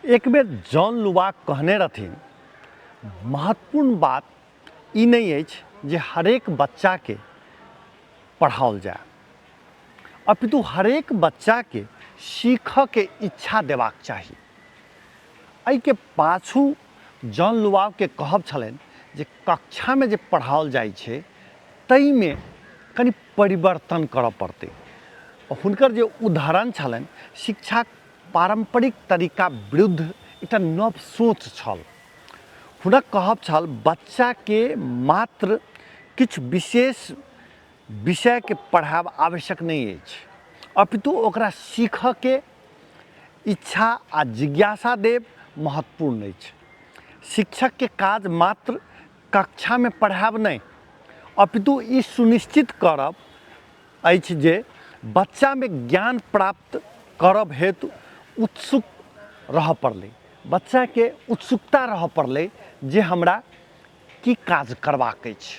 एक बेर जॉन लुबाक कहने रहथिन, महत्वपूर्ण बात ई नहीं अछि जे हरेक बच्चाके पढ़ाओल जाए, अपितु हरेक बच्चाके सीखऽके इच्छा देबाक चाही। एहिके पाछू जॉन लुबाकके कहब छलनि जे कक्षामे जे पढ़ाओल जाइ छै ताहिमे कनि परिवर्तन करऽ पड़तै। हुनकर जे उदाहरण छलनि शिक्षाक पारंपरिक तरीका विरुद्ध एकटा नव सोच छल। हुनक कहब छल बच्चाके मात्र किछु विशेष विषयके पढ़ाएब आवश्यक नहीं अछि, अपितु ओकरा सीखऽके इच्छा आ जिज्ञासा देब महत्वपूर्ण अछि। शिक्षकके काज मात्र कक्षामे पढ़ाएब नहीं, अपितु ई सुनिश्चित करब अछि जे बच्चामे ज्ञान प्राप्त करब हेतु उत्सुक रहऽ पड़लै, बच्चाके उत्सुकता रहऽ पड़लै जे हमरा की काज करबाक अछि।